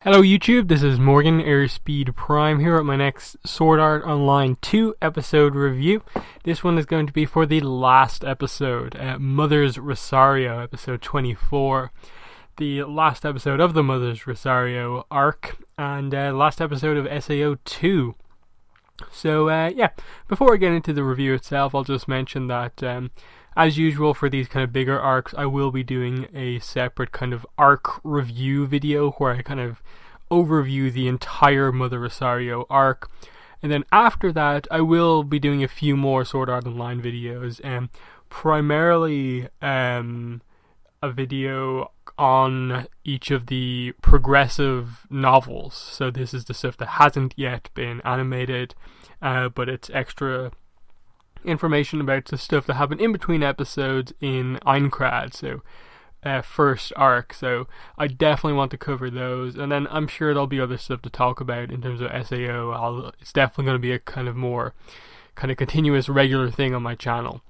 Hello YouTube, this is Morgan, Airspeed Prime here at my next Sword Art Online 2 episode review. This one is going to be for the last episode, Mother's Rosario, episode 24. The last episode of the Mother's Rosario arc, and last episode of SAO II. So before I get into the review itself, I'll just mention that as usual for these kind of bigger arcs, I will be doing a separate kind of arc review video where I kind of overview the entire Mother Rosario arc. And then after that, I will be doing a few more Sword Art Online videos, primarily a video on each of the progressive novels. So this is the stuff that hasn't yet been animated, but it's extra information about the stuff that happened in between episodes in Aincrad, so first arc. So I definitely want to cover those, and then I'm sure there'll be other stuff to talk about in terms of SAO. It's definitely going to be a kind of more kind of continuous regular thing on my channel.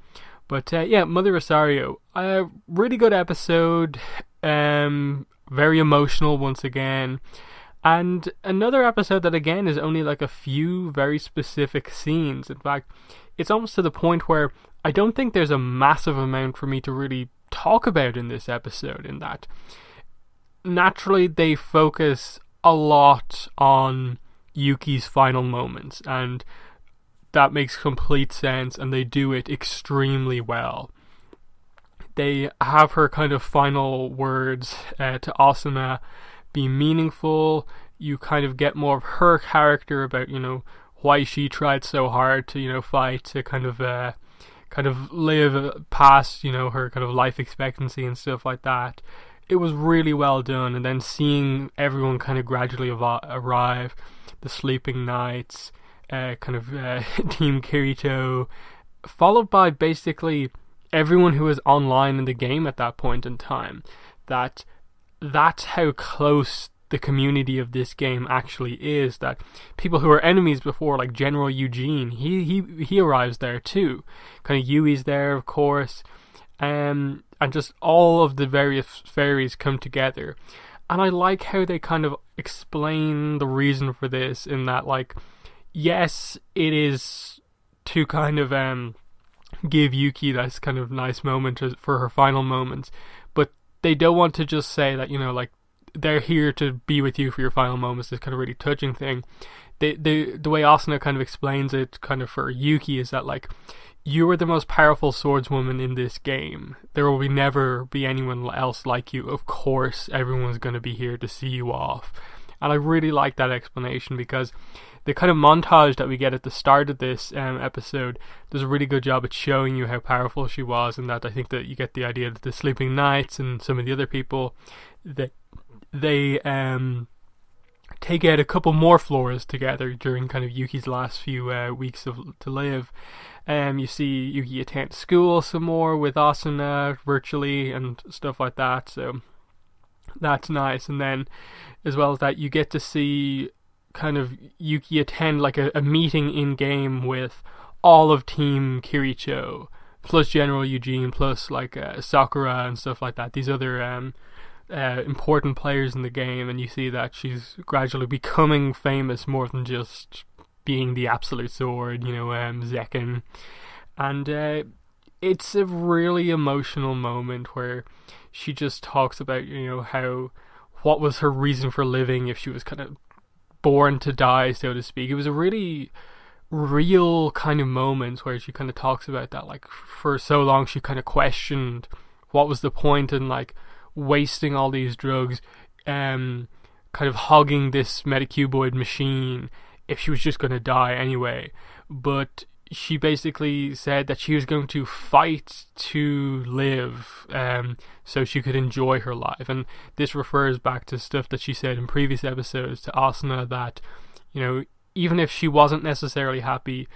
But Mother Rosario, a really good episode, very emotional once again. And another episode that again is only like a few very specific scenes. In fact, it's almost to the point where I don't think there's a massive amount for me to really talk about in this episode, in that naturally they focus a lot on Yuki's final moments, and that makes complete sense, and they do it extremely well. They have her kind of final words to Asuna be meaningful. You kind of get more of her character about, why she tried so hard to, fight to kind of live past, her kind of life expectancy and stuff like that. It was really well done, and then seeing everyone kind of gradually arrive, the sleeping knights, Team Kirito, followed by basically everyone who was online in the game at that point in time. That's how close the community of this game actually is, that people who were enemies before, like General Eugene, he arrives there too. Kind of Yui's there, of course, and just all of the various fairies come together. And I like how they kind of explain the reason for this, in that, like, yes, it is to kind of give Yuki this kind of nice moment for her final moments, but they don't want to just say that, like, they're here to be with you for your final moments, this kind of really touching thing. The way Asuna kind of explains it kind of for Yuki is that, like, you are the most powerful swordswoman in this game. There will never be anyone else like you. Of course, everyone's going to be here to see you off. And I really like that explanation, because the kind of montage that we get at the start of this episode does a really good job at showing you how powerful she was, and that I think that you get the idea that the Sleeping Knights and some of the other people, that they take out a couple more floors together during kind of Yuki's last few weeks to live. You see Yuki attend school some more with Asuna virtually and stuff like that, so that's nice. And then as well as that, you get to see kind of Yuki attend like a meeting in game with all of Team Kirito, plus General Eugene, plus like Sakura and stuff like that, these other important players in the game. And you see that she's gradually becoming famous more than just being the absolute sword, Zekken. And it's a really emotional moment where she just talks about, what was her reason for living if she was kind of born to die, so to speak. It was a really real kind of moment where she kind of talks about that, like, for so long she kind of questioned what was the point in, like, wasting all these drugs, kind of hogging this metacuboid machine if she was just going to die anyway. But she basically said that she was going to fight to live, so she could enjoy her life. And this refers back to stuff that she said in previous episodes to Asuna, that, even if she wasn't necessarily happy,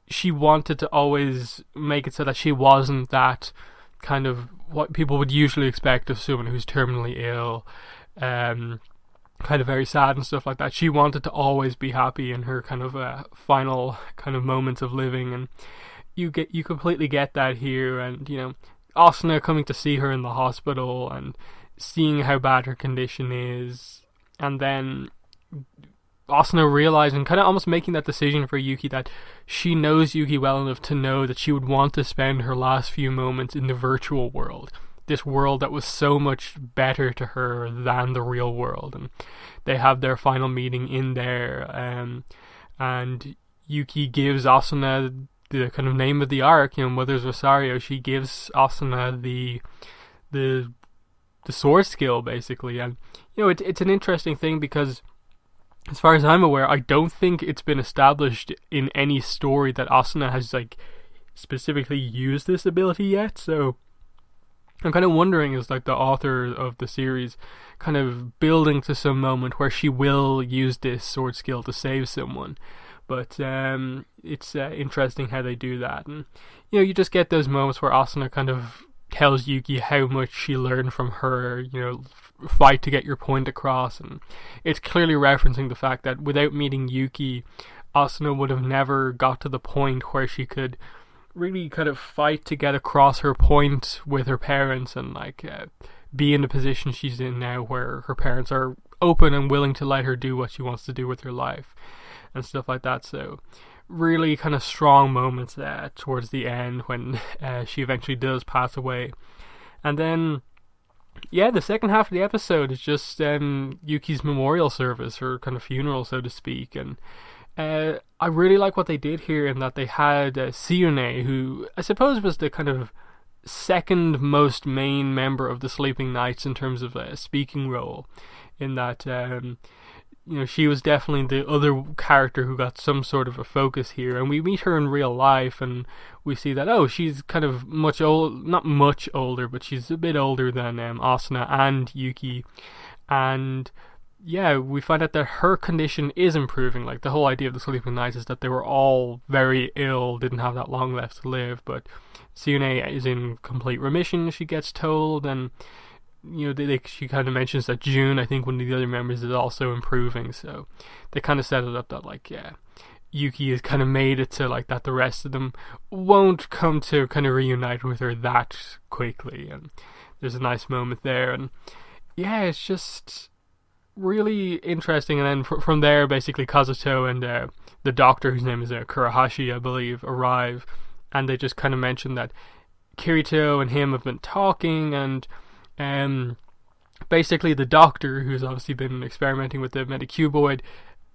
she wanted to always make it so that she wasn't that kind of what people would usually expect of someone who's terminally ill, kind of very sad and stuff like that. She wanted to always be happy in her kind of final kind of moments of living, and you completely get that here. And Asuna coming to see her in the hospital and seeing how bad her condition is, and then Asuna realizing, kind of almost making that decision for Yuki, that she knows Yuki well enough to know that she would want to spend her last few moments in the virtual world, this world that was so much better to her than the real world. And they have their final meeting in there, and Yuki gives Asuna the kind of name of the arc, Mother's Rosario. She gives Asuna the sword skill, basically. And it's an interesting thing, because as far as I'm aware, I don't think it's been established in any story that Asuna has specifically used this ability yet. So I'm kind of wondering, is the author of the series kind of building to some moment where she will use this sword skill to save someone. But it's interesting how they do that. And you just get those moments where Asuna kind of tells Yuki how much she learned from her, fight to get your point across. And it's clearly referencing the fact that without meeting Yuki, Asuna would have never got to the point where she could really kind of fight to get across her point with her parents, and be in the position she's in now, where her parents are open and willing to let her do what she wants to do with her life and stuff like that. So really kind of strong moments there towards the end when she eventually does pass away. And then the second half of the episode is just Yuki's memorial service, her kind of funeral, so to speak. And I really like what they did here, in that they had Sione, who I suppose was the kind of second most main member of the Sleeping Knights in terms of a speaking role, in that she was definitely the other character who got some sort of a focus here. And we meet her in real life, and we see that she's kind of not much older, but she's a bit older than Asuna and Yuki. And we find out that her condition is improving. The whole idea of the Sleeping Knights is that they were all very ill, didn't have that long left to live, but Sione is in complete remission, she gets told. And she kind of mentions that June, I think one of the other members, is also improving. So they kind of set it up that Yuki has kind of made it to that the rest of them won't come to kind of reunite with her that quickly. And there's a nice moment there. And it's just really interesting. And then from there, basically Kazuto and the doctor, whose name is Kurahashi, I believe, arrive, and they just kind of mention that Kirito and him have been talking, and basically the doctor, who's obviously been experimenting with the Metacuboid,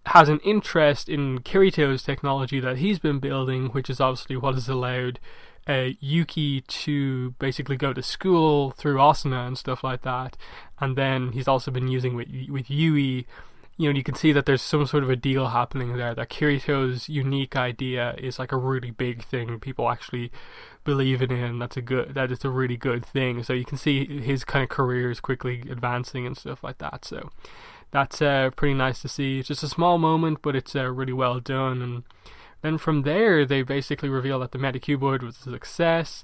has an interest in Kirito's technology that he's been building, which is obviously what has allowed Yuki to basically go to school through Asuna and stuff like that. And then he's also been using with Yui. You can see that there's some sort of a deal happening there, that Kirito's unique idea is a really big thing people actually believe in it, and that it's a really good thing. So you can see his kind of career is quickly advancing and stuff like that. So that's pretty nice to see. It's just a small moment, but it's really well done. And then from there, they basically reveal that the Metacuboid was a success,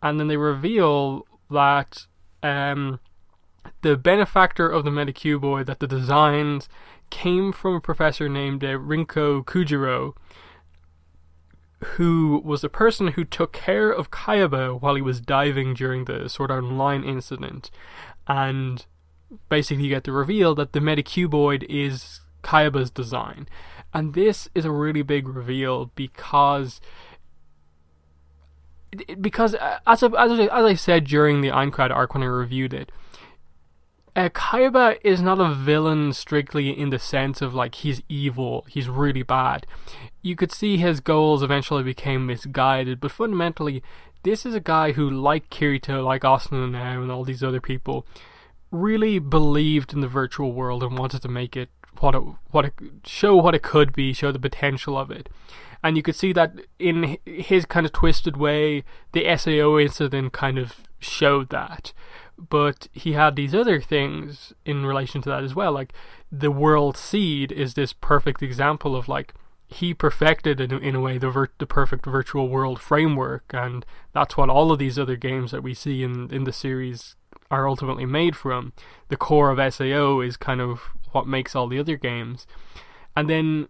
and then they reveal that the benefactor of the Metacuboid, that the designs came from a professor named Rinko Kujiro, who was the person who took care of Kaiba while he was diving during the Sword Art Online incident. And basically you get the reveal that the Metacuboid is Kaiba's design. And this is a really big reveal because as I said during the Aincrad arc when I reviewed it, Kaiba is not a villain strictly in the sense of he's evil, he's really bad. You could see his goals eventually became misguided, but fundamentally this is a guy who, like Kirito, like Asuna now, and all these other people, really believed in the virtual world and wanted to make it show what it could be, show the potential of it. And you could see that in his kind of twisted way, the SAO incident kind of showed that. But he had these other things in relation to that as well. The World Seed is this perfect example of he perfected in a way the perfect virtual world framework, and that's what all of these other games that we see in the series are ultimately made from. The core of SAO is kind of what makes all the other games. And then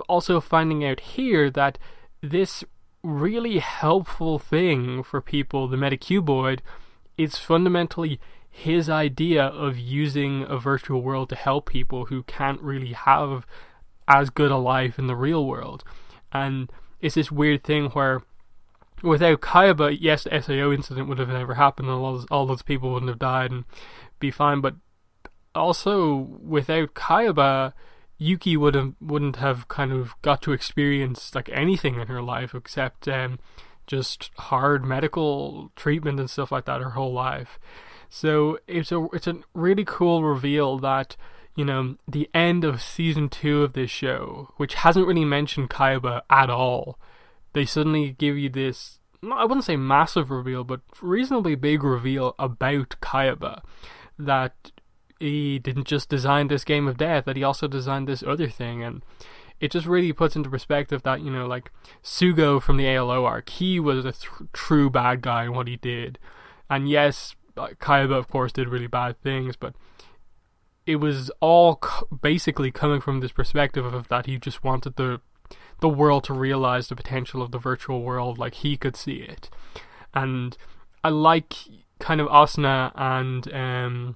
also finding out here that this really helpful thing for people, the Metacuboid, is fundamentally his idea of using a virtual world to help people who can't really have as good a life in the real world. And it's this weird thing where without Kaiba, yes, the SAO incident would have never happened, and all those people wouldn't have died and be fine, but also without Kaiba, Yuki wouldn't have kind of got to experience like anything in her life except just hard medical treatment and stuff like that her whole life. So it's a really cool reveal that, you know, the end of season 2 of this show, which hasn't really mentioned Kaiba at all, they suddenly give you this, I wouldn't say massive reveal, but reasonably big reveal about Kaiba, that he didn't just design this game of death, that he also designed this other thing. And it just really puts into perspective that, you know, like Sugo from the ALO arc, he was a true bad guy in what he did. And yes, Kaiba of course did really bad things, but it was all basically coming from this perspective of that he just wanted the world to realize the potential of the virtual world like he could see it. And I like kind of Asuna and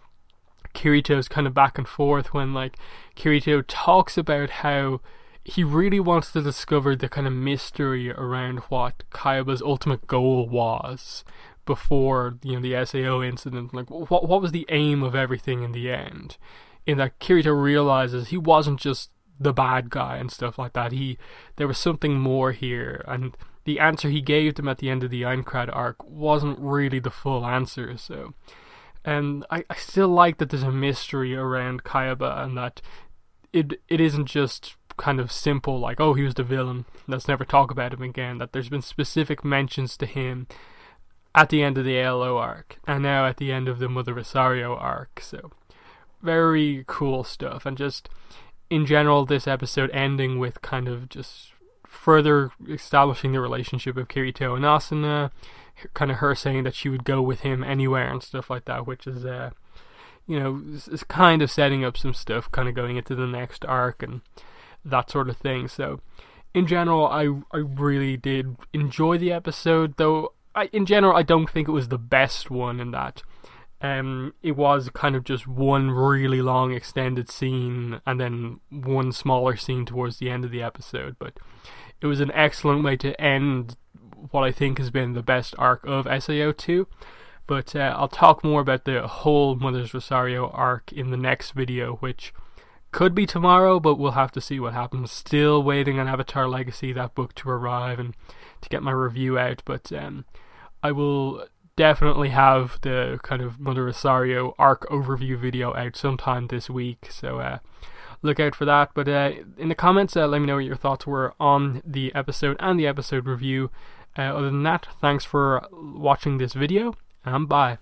Kirito's kind of back and forth when like Kirito talks about how he really wants to discover the kind of mystery around what Kaiba's ultimate goal was before, you know, the SAO incident. Like what was the aim of everything in the end? In that Kirito realizes he wasn't just the bad guy and stuff like that. There was something more here, and the answer he gave them at the end of the Aincrad arc wasn't really the full answer. So I still like that there's a mystery around Kaiba, and that it isn't just kind of simple like, oh, he was the villain, let's never talk about him again. That there's been specific mentions to him at the end of the ALO arc, and now at the end of the Mother Rosario arc. So very cool stuff. And just in general, this episode ending with kind of just further establishing the relationship of Kirito and Asuna, kind of her saying that she would go with him anywhere and stuff like that, which is you know, is kind of setting up some stuff kind of going into the next arc and that sort of thing. So in general, I really did enjoy the episode, though in general I don't think it was the best one, in that it was kind of just one really long extended scene and then one smaller scene towards the end of the episode. But it was an excellent way to end what I think has been the best arc of SAO II. But I'll talk more about the whole Mother's Rosario arc in the next video, which could be tomorrow, but we'll have to see what happens. Still waiting on Avatar Legacy, that book, to arrive and to get my review out. But I will definitely have the kind of Mother Rosario arc overview video out sometime this week, so look out for that. But in the comments, let me know what your thoughts were on the episode and the episode review. Other than that, thanks for watching this video, and bye.